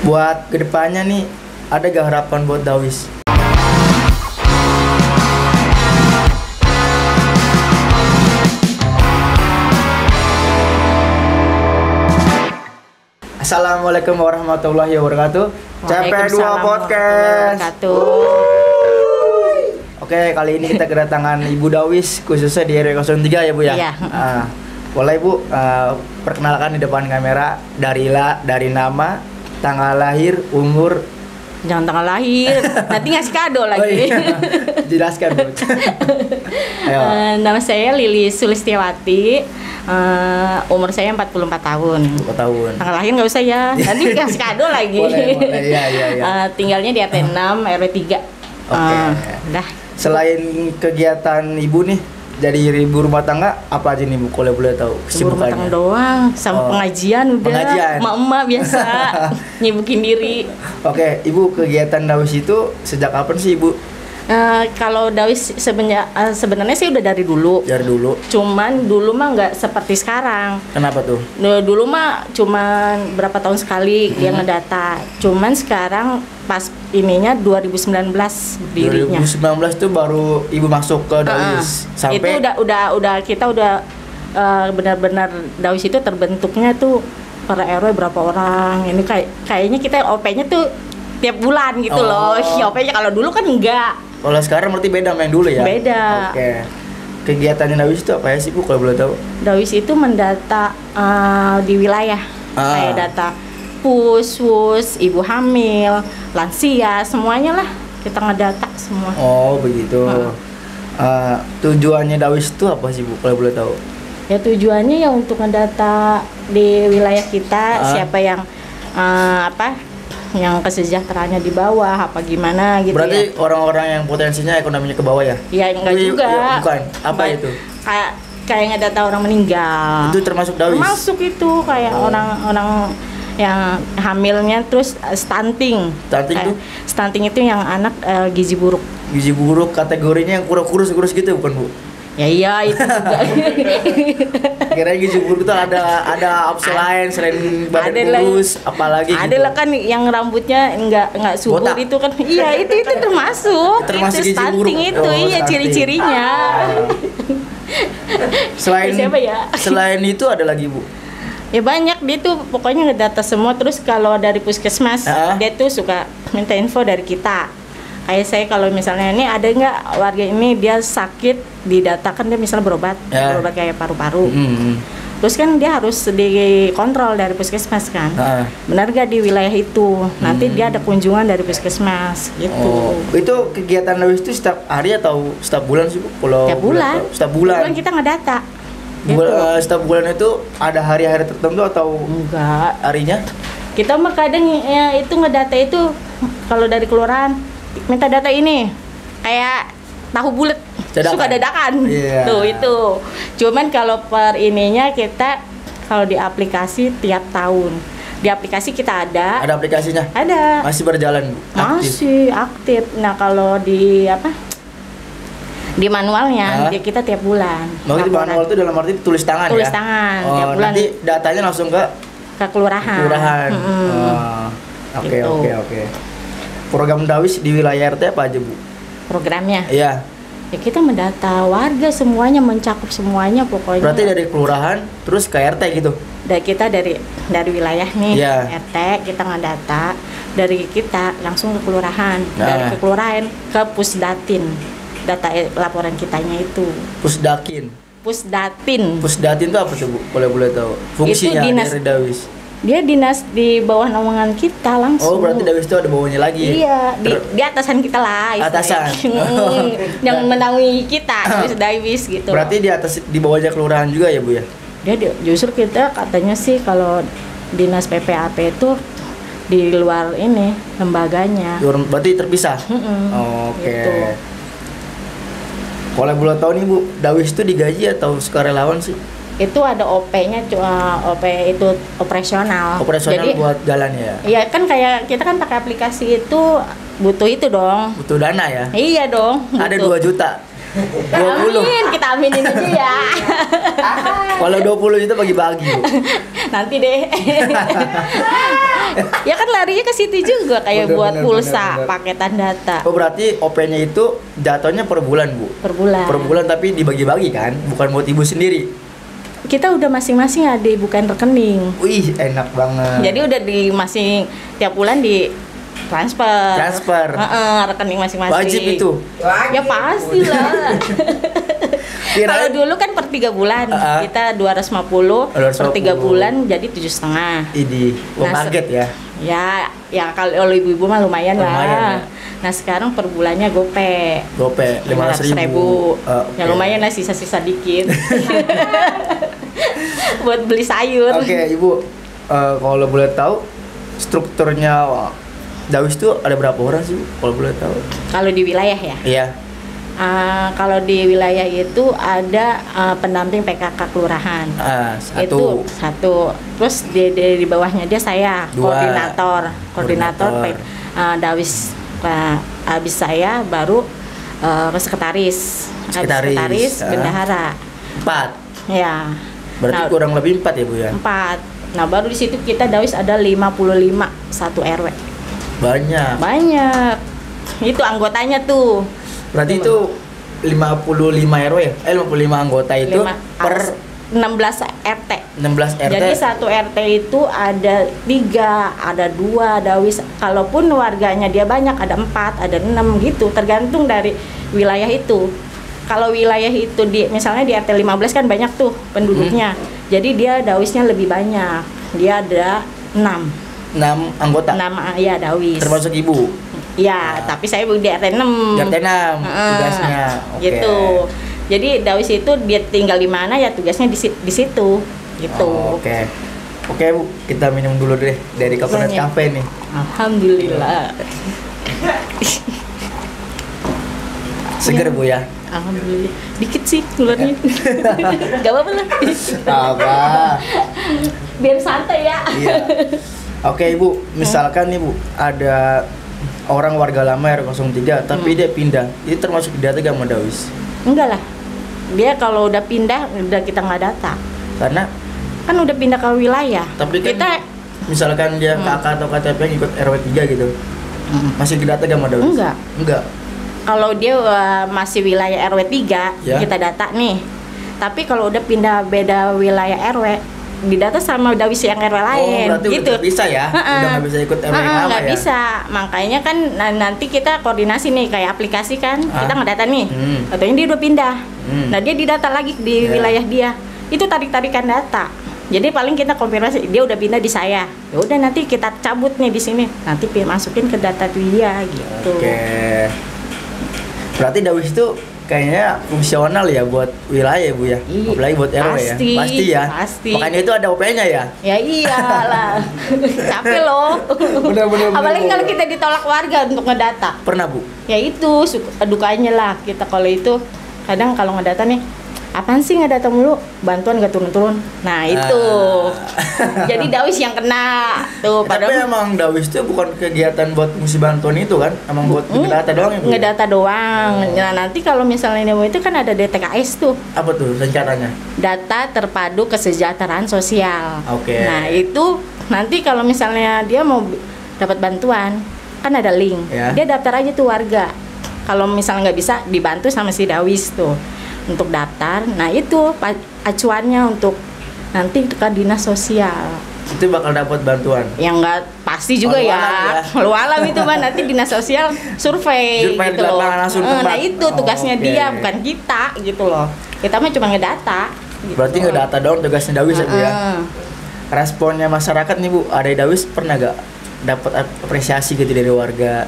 Buat kedepannya nih, ada gak harapan buat Dawis? Assalamualaikum warahmatullahi wabarakatuh. CP2 Podcast. Oke, kali ini kita kedatangan Ibu Dawis, khususnya di RW 03 ya Bu ya? Iya. Boleh Bu, perkenalkan di depan kamera dari nama, tanggal lahir, umur. Jangan tanggal lahir, nanti ngasih kado lagi. Oh, iya. Jelaskan Bu. Ayo. Nama saya Lili Sulistiawati, umur saya 44 tahun. 4 tahun. Tanggal lahir nggak usah ya, nanti ngasih kado lagi. Boleh. Iya. Tinggalnya di RT 6 RW 3. Oke. Udah. Selain kegiatan Ibu nih, jadi ibu rumah tangga, apa aja nih Bu, kalau boleh tahu Ibu rumah tangga doang, sama pengajian udah. Pengajian. Emak-emak biasa nyibukin diri. Oke, Ibu kegiatan Dawis itu sejak kapan sih Ibu? Kalau Dawis sebenarnya sih udah dari dulu. Dari dulu. Cuman dulu mah nggak seperti sekarang. Kenapa tuh? Dulu mah cuman berapa tahun sekali dia ngedata. Cuman sekarang pas ininya 2019 dirinya. 2019 tuh baru Ibu masuk ke Dawis. Sampai itu udah kita udah benar-benar Dawis itu terbentuknya tuh per RW berapa orang. Ini kayaknya kita OP-nya tuh tiap bulan gitu loh. OP-nya kalau dulu kan enggak. Kalau sekarang berarti beda main dulu ya? Beda. Oke. Kegiatannya Dawis itu apa ya sih Bu, kalau boleh tahu? Dawis itu mendata di wilayah. Kayak data PUS, ibu hamil, lansia, semuanya lah kita ngedata semua. Oh begitu. Tujuannya Dawis itu apa sih Bu, kalau boleh tahu? Ya tujuannya ya untuk ngedata di wilayah kita siapa yang yang kesejahteraannya di bawah apa gimana gitu. Berarti ya. orang-orang yang potensinya ekonominya ke bawah ya? Ya enggak juga. Ya, bukan. Apa itu? Kayak ngedata orang meninggal. Itu termasuk Dawis? Termasuk itu kayak orang-orang yang hamilnya terus stunting. Stunting tuh? Stunting itu yang anak gizi buruk. Gizi buruk kategorinya yang kurus gitu bukan Bu? Ya iya itu juga. Kira gizi buruk itu ada opsi lain selain badan kurus, apalagi ada gitu. lah kan yang rambutnya enggak subur botak. Itu kan. Iya, itu termasuk. Termasuk itu gizi buruk. stunting itu. Iya, Stunting. ciri-cirinya. Selain ya? Selain itu ada lagi Bu? Ya banyak, dia tuh pokoknya ngedata semua. Terus kalau dari puskesmas dia tuh suka minta info dari kita. Kayak saya kalau misalnya ini ada nggak warga ini dia sakit, didatakan dia misalnya berobat kayak paru-paru. Terus kan dia harus dikontrol dari puskesmas kan. Benar gak di wilayah itu? Nanti dia ada kunjungan dari puskesmas gitu. Itu kegiatan Dawis itu setiap hari atau setiap bulan sih Bu? Setiap bulan. Setiap bulan. Bulan kita ngedata. Setiap bulan itu ada hari-hari tertentu atau enggak harinya? Kita mah kadang ya itu ngedata itu kalau dari kelurahan minta data ini kayak tahu bulat suka dadakan. Tuh itu. Cuman kalau per ininya kita kalau di aplikasi tiap tahun. Di aplikasi kita ada. Ada aplikasinya? Ada. Masih berjalan Bu? Masih aktif. Nah, kalau di di manualnya dia kita tiap bulan. Di manual itu dalam arti tulis tangan ya? Tulis tangan tiap bulan. Nanti datanya langsung ke kelurahan. Oke. Program Dawis di wilayah RT apa aja Bu? Programnya? Iya. Ya kita mendata warga semuanya, mencakup semuanya pokoknya. Berarti dari kelurahan terus ke RT gitu? Kita dari wilayah nih, RT kita ngedata. Dari kita langsung ke kelurahan. Dari ke kelurahan ke Pusdatin. Data laporan kitanya itu. Pusdatin itu apa tuh Bu? Boleh tahu fungsinya dari Dawis? Dia dinas di bawah naungan kita langsung. Oh berarti Dawis itu ada bawahnya lagi? Iya, di atasan kita lah. Atasan? Yang menaungi kita, Dawis gitu. Berarti di bawahnya kelurahan juga ya Bu ya? Dia justru kita katanya sih kalau dinas PPAP itu di luar ini lembaganya. Berarti terpisah? Oke. Gitu. Kalau boleh tahu nih Bu, Dawis itu digaji atau sukarelawan sih? Itu ada OP-nya, OP itu operasional. Jadi, buat jalan ya? Iya kan kayak kita kan pakai aplikasi itu butuh itu dong. Butuh dana ya? Iya dong. Ada 2 juta? 20. Amin, kita aminin aja ya. Kalau 20 itu bagi-bagi, Bu. Nanti deh. Ya kan larinya ke situ juga kayak buat pulsa, paketan data. Oh, berarti OP-nya itu jatuhnya per bulan, Bu? Per bulan. Per bulan tapi dibagi-bagi kan? Bukan buat ibu sendiri? Kita udah masing-masing ada bukan rekening. Wih, enak banget. Jadi udah di masing tiap bulan di transfer. Rekening masing-masing. Wajib itu? Ya pastilah. Kalau dulu kan per 3 bulan, kita 250 per 3 bulan jadi 7,5. Ini, kaget ya? Ya kalau ibu-ibu mah lumayan lah. Nah sekarang per bulannya gope 500.000. Ya lumayan lah, sisa-sisa dikit. Buat beli sayur. Oke, Ibu, kalau boleh tahu strukturnya Dawis itu ada berapa orang sih, kalau boleh tahu? Kalau di wilayah ya? Iya. Kalau di wilayah itu ada pendamping PKK kelurahan. Itu satu. Terus di bawahnya dia saya, 2. koordinator. Dawis. Habis saya baru sekretaris, bendahara. 4. Ya. Berarti kurang lebih 4 ya, Bu ya? 4. Nah baru di situ kita Dawis ada 55 satu RW. Banyak. Itu anggotanya tuh. Berarti itu 55 RW ya? 55 anggota itu per 16 RT. 16 RT. Jadi satu RT itu ada 3, ada 2 Dawis. Kalaupun warganya dia banyak, ada 4, ada 6 gitu, tergantung dari wilayah itu. Kalau wilayah itu misalnya di RT 15 kan banyak tuh penduduknya. Jadi dia Dawisnya lebih banyak. Dia ada 6 anggota. 6 ya Dawis. Termasuk Ibu. Ya, tapi saya di RT 6. Di RT 6 tugasnya. Gitu. Jadi Dawis itu dia tinggal di mana ya tugasnya di situ. Gitu. Oke, Bu, kita minum dulu deh dari Coconut Cafe nih. Alhamdulillah. Seger, Bu ya. Alhamdulillah. Dikit sih keluarnya. Gak apa-apa lah. Apa? Biar santai ya. Iya. Oke, Ibu, misalkan nih, Bu, ada orang warga lama R03 tapi dia pindah. Itu termasuk di data gak sama Dawis? Enggak lah. Dia kalau udah pindah udah kita nggak data. Karena kan udah pindah ke wilayah. Tapi kan kita misalkan dia kakak atau KTP yang ikut RW 3 gitu. Masih didata gak sama Dawis? Enggak. Kalau dia masih wilayah RW 3 kita data nih. Tapi kalau udah pindah beda wilayah RW didata sama Dawis yang RW lain. Berarti gitu. Udah bisa ya? Udah nggak bisa ikut RW yang lama nggak bisa. Makanya kan nanti kita koordinasi nih kayak aplikasi kan. Kita ngedata nih. Katanya dia udah pindah. Nah dia didata lagi di wilayah dia. Itu tarik-tarikan data. Jadi paling kita konfirmasi dia udah pindah di saya. Ya udah nanti kita cabut nih di sini. Nanti masukin ke data dia gitu. Oke. Berarti Dawis itu kayaknya fungsional ya buat wilayah, Bu ya. Apalagi buat RW ya. Pasti ya. Makanya itu ada OP-nya ya. Ya iyalah. Capek loh. Bener. Apalagi kalau kita ditolak warga untuk ngedata. Pernah, Bu? Ya itu dukanya lah kita kalau itu. Kadang kalau ngedata nih, apaan sih ngedata mulu? Bantuan gak turun-turun. Nah itu. Jadi Dawis yang kena tuh. Tapi emang Dawis itu bukan kegiatan buat ngisi bantuan itu kan? Emang buat ngedata doang ya, Bu? Ngedata doang. Nah nanti kalau misalnya itu kan ada DTKS tuh. Apa tuh rencananya? Data Terpadu Kesejahteraan Sosial. Oke. Nah itu nanti kalau misalnya dia mau dapat bantuan, kan ada link. Dia daftar aja tuh warga. Kalau misalnya nggak bisa dibantu sama si Dawis tuh untuk daftar. Nah itu acuannya untuk nanti ke dinas sosial. Itu bakal dapat bantuan. Yang nggak pasti juga ya. Lu alam itu mah nanti dinas sosial survei gitu loh. Nah itu tugasnya dia bukan kita gitu loh. Kita mah cuma ngedata. Gitu. Berarti ngedata doang tugasnya Dawis ya, Bu ya. Responnya masyarakat nih, Bu, ada Dawis pernah gak dapat apresiasi gitu dari warga?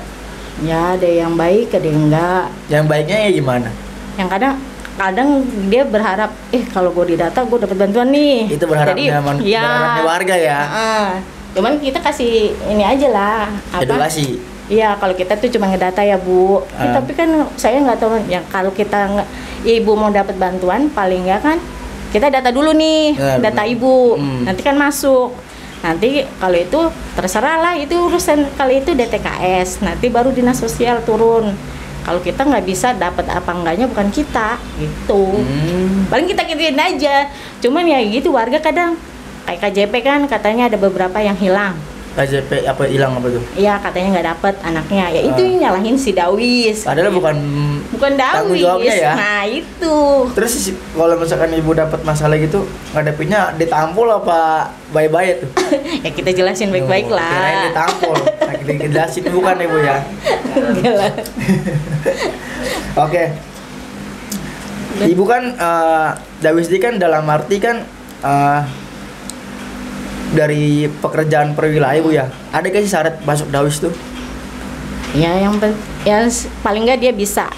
Ya ada yang baik, ada yang enggak. Yang baiknya ya gimana? Yang kadang dia berharap kalau gue didata gue dapat bantuan nih. Itu berharapnya berharapnya warga ya. Cuman kita kasih ini aja lah edukasi. Iya, kalau kita tuh cuma ngedata ya, Bu. Tapi kan saya nggak tahu yang kalau kita ibu mau dapat bantuan paling nggak kan kita data dulu nih, data ibu. Nanti kan masuk. Nanti kalau itu terserah lah, itu urusan kali itu DTKS. Nanti baru dinas sosial turun. Kalau kita nggak bisa dapat apa enggaknya bukan kita gitu. Paling kita gituin aja. Cuman ya gitu, warga kadang kayak KJP kan katanya ada beberapa yang hilang. KJP apa hilang apa tuh? Iya, katanya nggak dapet anaknya. Ya itu yang nyalahin si Dawis. Padahal bukan tanggung Dawis. jawabnya ya. Nah itu. Terus kalau misalkan ibu dapat masalah gitu, ngadepinnya ditampol apa bye-bye tuh? Ya kita jelasin baik-baik lah. Kirain ditampol. Nah, kita jelasin bukan ibu ya. Oke. Ibu kan Dawis ini kan dalam arti kan dari pekerjaan perwilayah Bu ya. Ada gak sih syarat masuk Dawis tuh? Ya paling nggak dia bisa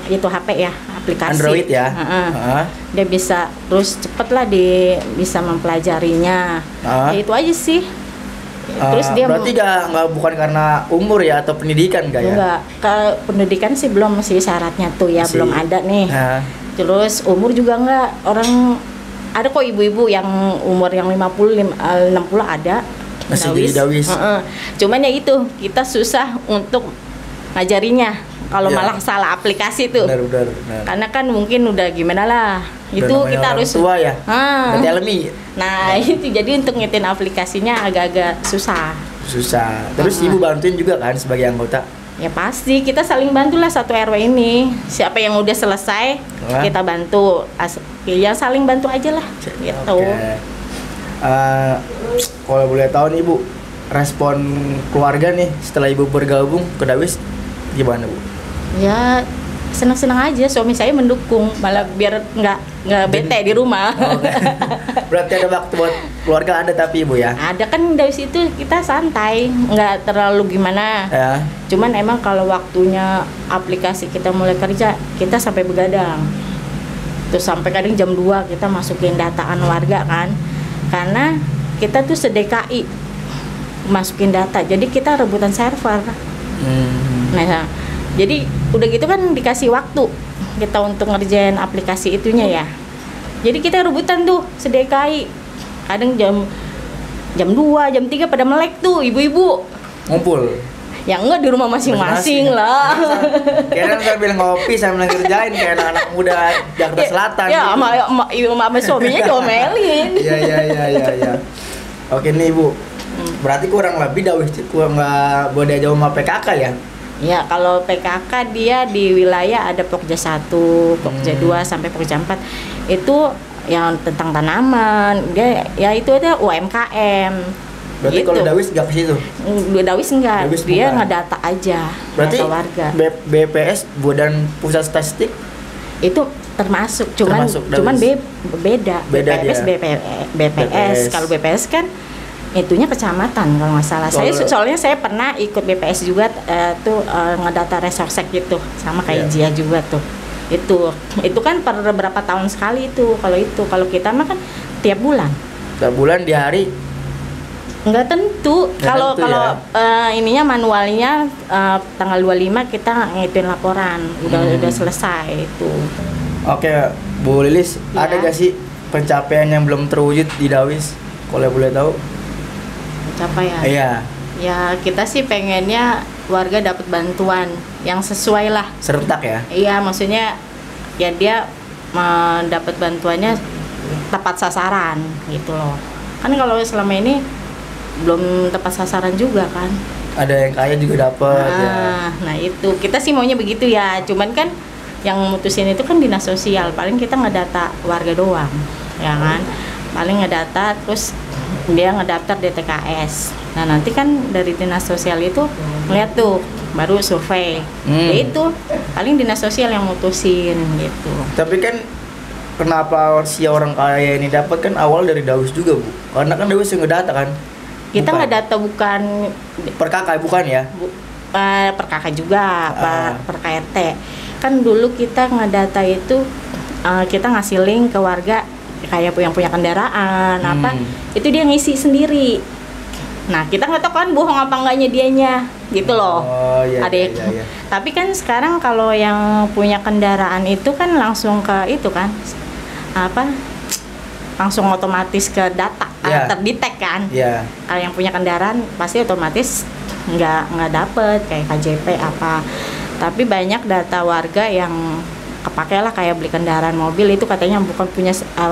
itu HP ya, aplikasi Android ya. Dia bisa terus cepet lah bisa mempelajarinya. Ya itu aja sih. Terus dia berarti bukan karena umur ya atau pendidikan ya? Enggak, kalau pendidikan sih belum sih syaratnya tuh ya, belum ada nih. Terus umur juga enggak, orang ada kok ibu-ibu yang umur yang 50 60 ada masih jadi Dawis. Cuman ya itu kita susah untuk ngajarinya kalau malah salah aplikasi tuh. Benar. Karena kan mungkin udah gimana lah. Itu kita harus tua ya. Alami. Nah, itu jadi untuk ngetin aplikasinya agak-agak susah. Terus ibu bantuin juga kan sebagai anggota? Ya pasti, kita saling bantulah satu RW ini. Siapa yang udah selesai, kita bantu. Ya saling bantu aja lah gitu. Kalau boleh tahu nih Bu, respon keluarga nih setelah ibu bergabung ke Dawis gimana Bu? Ya senang-senang aja, suami saya mendukung, malah biar nggak bete di rumah. Berarti ada waktu buat keluarga ada tapi Ibu ya? Ada kan, dari situ kita santai, nggak terlalu gimana. Ya. Cuman emang kalau waktunya aplikasi kita mulai kerja, kita sampai begadang. Terus sampai kadang jam 2 kita masukin dataan warga kan. Karena kita tuh se-DKI masukin data, jadi kita rebutan server. Nah, jadi udah gitu kan dikasih waktu kita untuk ngerjain aplikasi itunya ya. Jadi kita rebutan tuh se-DKI. Kadang jam 2, jam 3 pada melek tuh ibu-ibu. Ngumpul. Ya enggak, di rumah masing-masing lah. Kayaknya sambil ngopi sambil ngerjain kayak anak-anak muda Jakarta Selatan. Ya, sama suaminya diomelin. Iya. Oke nih Ibu. Berarti kurang lebih Dawis itu nggak boleh jauh sama PKK ya? Ya, kalau PKK dia di wilayah ada Pokja 1, Pokja 2 sampai Pokja 4. Itu yang tentang tanaman. Dia ya itu ada UMKM. Berarti gitu. Kalau Dawis nggak ke situ? Dawis enggak, dia ngedata aja. Berarti warga. BPS, Badan Pusat Statistik itu termasuk, cuman beda. BPS. Kalau BPS kan itunya kecamatan kalau nggak salah. Soalnya saya pernah ikut BPS juga tuh ngedata resorsek gitu, sama kayak Jia juga tuh. Itu kan per berapa tahun sekali itu. Kalau kita mah kan tiap bulan. Tiap bulan di hari? Nggak tentu. Kalau ininya manualnya tanggal 25 kita ngituin laporan. Udah selesai itu. Oke, Bu Lilis, ada gak sih pencapaian yang belum terwujud di Dawis? Kalau boleh tahu? Pencapaian? Iya. Ya kita sih pengennya warga dapat bantuan yang sesuai lah. Serentak ya? Iya, maksudnya ya dia mendapat bantuannya tepat sasaran gitu loh. Kan kalau selama ini belum tepat sasaran juga kan. Ada yang kaya juga dapat Nah itu kita sih maunya begitu ya. Cuman kan yang mutusin itu kan dinas sosial. Paling kita ngedata warga doang, ya kan. Paling ngedata terus dia ngedaftar di TKS. Nah nanti kan dari dinas sosial itu ngeliat tuh baru survei. Ya itu paling dinas sosial yang mutusin gitu. Tapi kan kenapa si orang kaya ini dapat kan awal dari Dawis juga Bu? Karena kan Dawis yang ngedata kan. Kita ngedata bukan per KK bukan ya? Per KK juga, per KRT. Kan dulu kita ngedata itu kita ngasih link ke warga kayak yang punya kendaraan apa, itu dia ngisi sendiri. Nah kita nggak tahu kan bohong apa enggaknya dianya gitu loh. Iya. Tapi kan sekarang kalau yang punya kendaraan itu kan langsung ke itu kan langsung otomatis ke data terdetek kan. Kalau yang punya kendaraan pasti otomatis nggak dapet kayak KJP apa. Tapi banyak data warga yang kepake lah, kayak beli kendaraan mobil itu katanya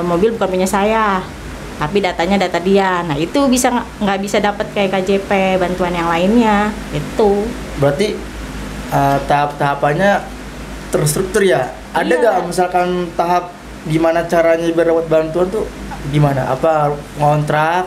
mobil bukan punya saya, tapi datanya data dia. Nah itu bisa nggak bisa dapat kayak KJP, bantuan yang lainnya itu. Berarti tahap-tahapannya terstruktur ya? Ada nggak misalkan tahap gimana caranya biar dapat bantuan tuh gimana? Apa ngontrak?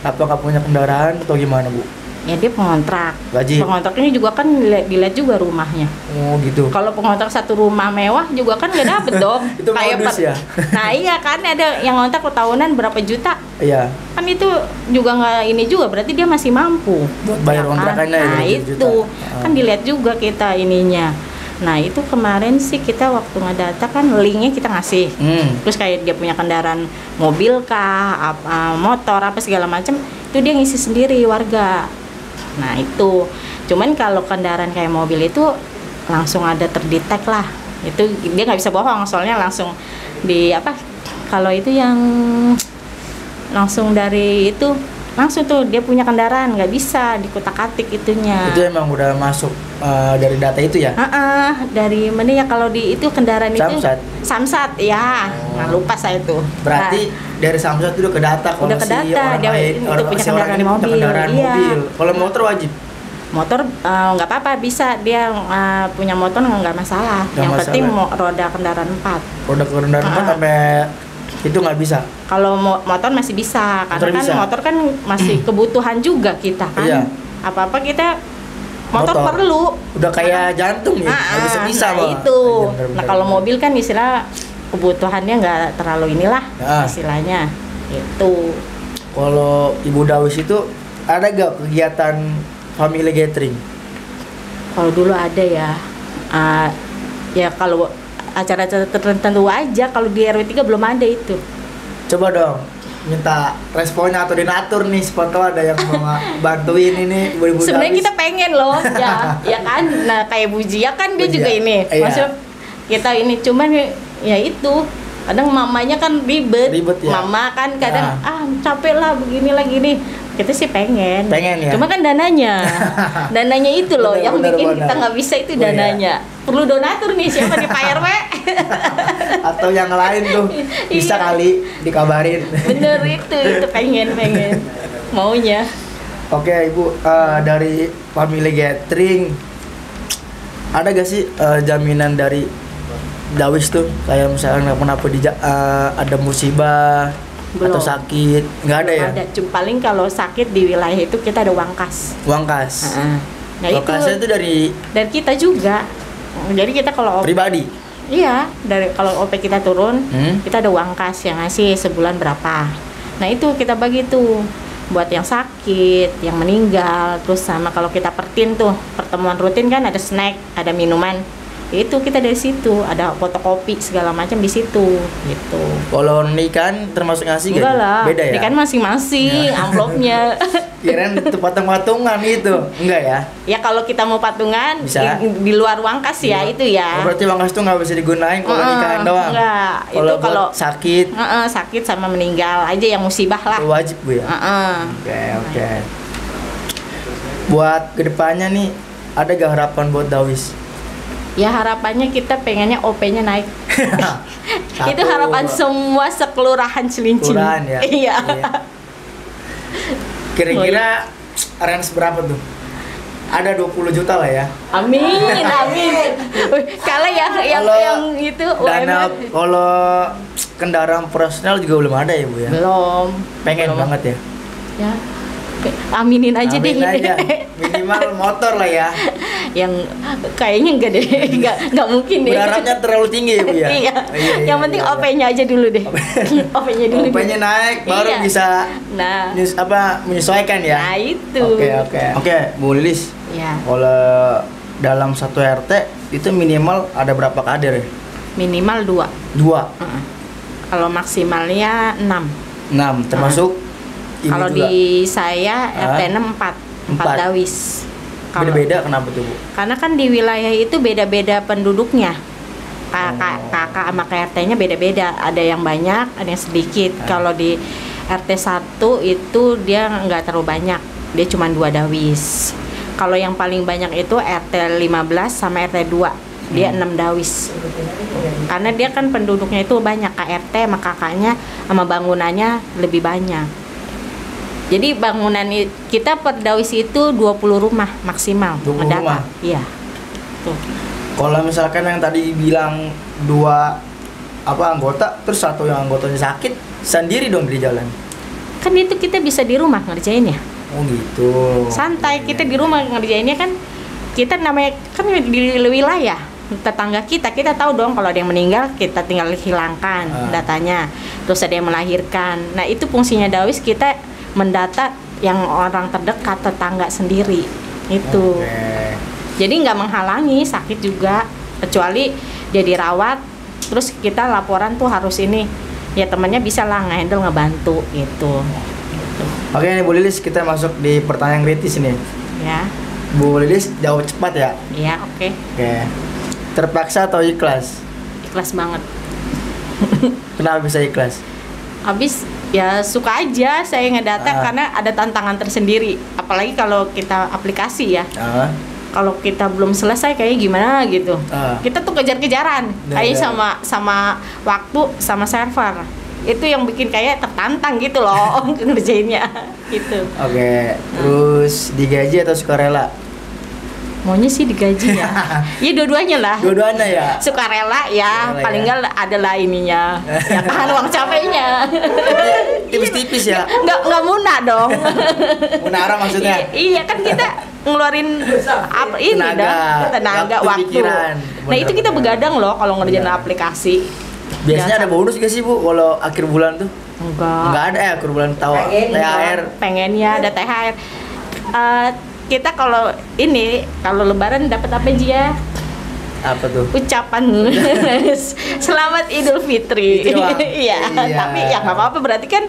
Apa nggak punya kendaraan atau gimana, Bu? Ya dia pengontrak. Gaji. Pengontrak ini juga kan dilihat juga rumahnya. Oh gitu. Kalau pengontrak satu rumah mewah juga kan nggak dapet dong. Itu modus ya. Nah iya kan, ada yang ngontrak tahunan berapa juta. Iya. Kan itu juga nggak ini juga, berarti dia masih mampu buat bayar kontrakannya ya. Nah itu kan dilihat juga kita ininya. Nah itu kemarin sih kita waktu ngedata kan linknya kita ngasih. Terus kayak dia punya kendaraan mobil kah, motor apa segala macam, itu dia ngisi sendiri warga. Nah itu, cuman kalau kendaraan kayak mobil itu langsung ada terdetek lah. Itu dia nggak bisa bohong, soalnya langsung di apa? Kalau itu yang langsung dari itu langsung tuh dia punya kendaraan, nggak bisa dikutak-atik itunya. Itu emang udah masuk dari data itu ya? Dari mana ya, kalau di itu kendaraan Samsat. itu Samsat ya. Nah lupa saya itu. Berarti dari Samsat itu udah ke data kalau si orang lain itu punya kendaraan mobil. Mobil. Kalau motor wajib? Motor nggak apa-apa, bisa dia punya motor nggak masalah. Yang penting roda kendaraan 4. Roda kendaraan 4 sampai itu nggak bisa. Kalau motor masih bisa, karena motor kan masih kebutuhan juga kita kan. Iya. Apa-apa kita motor perlu. Udah kayak jantung ya, nggak bisa nah itu. Nah kalau mobil kan istilah kebutuhannya nggak terlalu inilah istilahnya itu. Kalau Ibu Dawis itu ada gak kegiatan family gathering? Kalau dulu ada ya, ya kalau acara-acara tertentu aja. Kalau di RW 3 belum ada itu. Coba dong minta responnya atau dinatur nih, sepotong ada yang mau bantuin ini ibu-ibu. Sebenarnya kita pengen loh ya kan. Nah kayak Bu Jia kan dia juga ini maksud kita ini, cuman ya itu kadang mamanya kan ribet ya? Mama kan kadang capek lah begini lagi nih. Kita sih pengen ya? Cuma kan dananya itu loh yang bikin kita nggak bisa itu dananya. Perlu donatur nih, siapa nih Pak RW atau yang lain tuh bisa kali dikabarin. Bener itu pengen maunya. Oke Ibu, dari family gathering ada gak sih jaminan dari Dawis tuh, kayak misalnya kenapa ada musibah belum. Atau sakit, nggak ada ya? Ada, cuma paling kalau sakit di wilayah itu kita ada uang kas. Nah kasnya itu dari kita juga. Jadi kita kalau pribadi? Iya, kalau OP kita turun, kita ada uang kas yang ngasih sebulan berapa. Nah itu kita bagi tuh buat yang sakit, yang meninggal, terus sama kalau kita pertemuan rutin kan ada snack, ada minuman. Itu kita dari situ ada fotokopi segala macam di situ gitu. Kalau nikahan termasuk ngasih enggak lah, beda ya? Nikahan masing-masing amplopnya. Kirain itu patung-patungan itu enggak ya? Ya kalau kita mau patungan bisa. Di luar uang kas ya itu ya. Berarti uang kas itu nggak bisa digunain kalau nikahan doang? Enggak, itu kalau sakit. Sakit sama meninggal aja yang musibah lah. Wajib Bu ya? Oke. Buat kedepannya nih ada gak harapan buat Dawis? Ya harapannya kita pengennya OP-nya naik. Itu harapan semua sekelurahan Cilincing. Kelurahan ya? Iya. Kira-kira range berapa tuh? Ada 20 juta lah ya? Amin. Kalau yang itu dana, kalau kendaraan personal juga belum ada ya Bu ya? Belum. Pengen banget ya? Ya. Aminin aja deh. Minimal motor lah ya. Yang kayaknya enggak deh, enggak mungkin deh. Berharapnya terlalu tinggi ya Bu ya. Iya. Yang penting OP-nya aja dulu deh. OP-nya dulu. OP-nya naik baru bisa menyesuaikan ya. Nah, itu. Oke, Bu Lilis. Iya. Kalau dalam satu RT itu minimal ada berapa kader ya? Minimal 2. Kalau maksimalnya 6. 6 termasuk kalau di saya RT 6 4 Dawis. Beda-beda kenapa tuh Bu? Karena kan di wilayah itu beda-beda penduduknya. Kakak sama KRT-nya beda-beda. Ada yang banyak, ada yang sedikit. Kalau di RT 1 itu dia nggak terlalu banyak. Dia cuma 2 Dawis. Kalau yang paling banyak itu RT 15 sama RT 2. Dia 6 dawis. Karena dia kan penduduknya itu banyak, KRT sama kakaknya sama bangunannya lebih banyak. Jadi bangunan kita per dawis itu 20 rumah maksimal. 20 rumah? Iya. Tuh. Kalau misalkan yang tadi bilang 2 anggota, terus satu yang anggotanya sakit, sendiri dong di jalan. Kan itu kita bisa di rumah ngerjainnya. Oh gitu. Santai, kita di rumah ngerjainnya kan, kita namanya kan di wilayah tetangga kita tahu dong kalau ada yang meninggal, kita tinggal hilangkan datanya. Terus ada yang melahirkan. Nah, itu fungsinya dawis, kita mendata yang orang terdekat, tetangga sendiri. Itu. Jadi nggak menghalangi sakit juga, kecuali dia dirawat, terus kita laporan tuh harus ini. Ya temannya bisa lah nge-handle, ngebantu gitu. Oke nih Bu Lilis, kita masuk di pertanyaan kritis nih. Ya. Bu Lilis jawab cepat ya. Iya, oke. Terpaksa atau ikhlas? Ikhlas banget. Kenapa bisa ikhlas? Habis ya suka aja saya ngedata karena ada tantangan tersendiri. Apalagi kalau kita aplikasi ya. Kalau kita belum selesai kayak gimana gitu. Kita tuh kejar-kejaran. Kayak sama waktu sama server. Itu yang bikin kayak tertantang gitu loh ngerjainnya gitu. Oke. Terus digaji atau sukarela? Maunya sih digaji ya. Iya dua-duanya lah. Dua-duanya ya. Sukarela ya, paling enggak adalah ininya. Ya kan uang capeknya. Tipis-tipis ya. Enggak munah dong. Munara maksudnya. Iya kan kita ngeluarin apa ini tenaga waktu. Nah, itu kita begadang loh kalau ngerjain aplikasi. Biasanya ada bonus gak sih Bu kalau akhir bulan tuh? Enggak ada akhir bulan tahu THR. Pengennya ada THR. Kita kalau lebaran dapat apa aja? Apa tuh? Ucapan Selamat Idul Fitri. Iya, tapi ya nggak apa-apa, berarti kan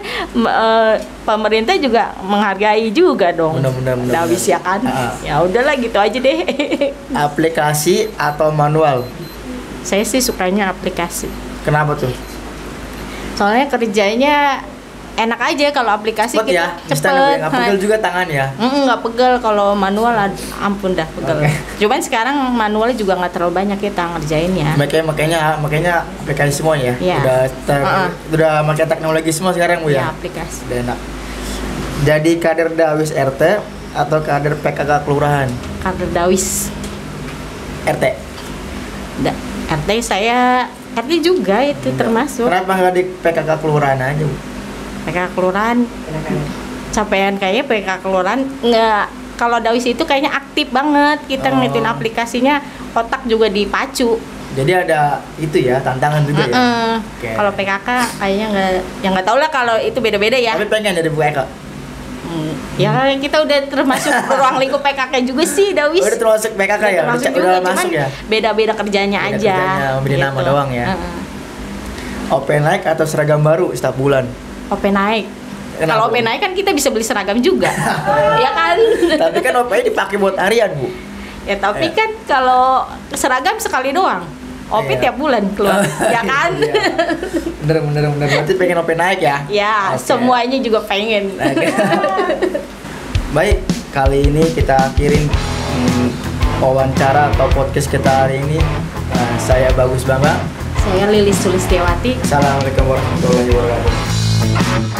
pemerintah juga menghargai juga dong. Benar. Dawis ya kan? Ya udahlah gitu aja deh. Aplikasi atau manual? Saya sih sukanya aplikasi. Kenapa tuh? Soalnya kerjanya enak aja kalau aplikasi cepet kita ya? Cepet. Nggak pegel juga tangan ya? Nggak pegel, kalau manual ampun dah pegel. Cuman sekarang manualnya juga nggak terlalu banyak kita ngerjainnya. Makanya aplikasi semua ya? Yeah. Udah pakai teknologi semua sekarang Bu ya? Iya, aplikasi. Udah enak. Jadi kader Dawis RT atau kader PKK kelurahan? Kader Dawis RT? RT saya RT juga itu termasuk. Kenapa nggak di PKK kelurahan aja Bu? PKK kelurahan capean, kayaknya PKK kelurahan nggak, kalau Dawis itu kayaknya aktif banget, kita ngeliatin aplikasinya, otak juga dipacu. Jadi ada itu ya, tantangan juga ya. Kalau PKK kayaknya nggak tahu lah, kalau itu beda-beda ya. Tapi pengen jadi Bu Eka? Ya kita udah termasuk ruang lingkup PKK juga sih Dawis. Udah termasuk PKK ya? Udah masuk ya? Beda-beda kerjanya aja. Beda gitu. nama doang ya. Open Night atau seragam baru setiap bulan? Open Night. Kalau Open Night kan kita bisa beli seragam juga. Ya kan? Tapi kan OP dipakai buat harian Bu. Ya tapi kan kalau seragam sekali doang. OP tiap bulan keluar. Ya kan? Bener. Berarti pengen Open Night ya? Ya, semuanya juga pengen. Baik, kali ini kita akhirin wawancara atau podcast kita hari ini. Saya Bagus Bambang. Saya Lilis Sulistiawati. Assalamualaikum warahmatullahi wabarakatuh.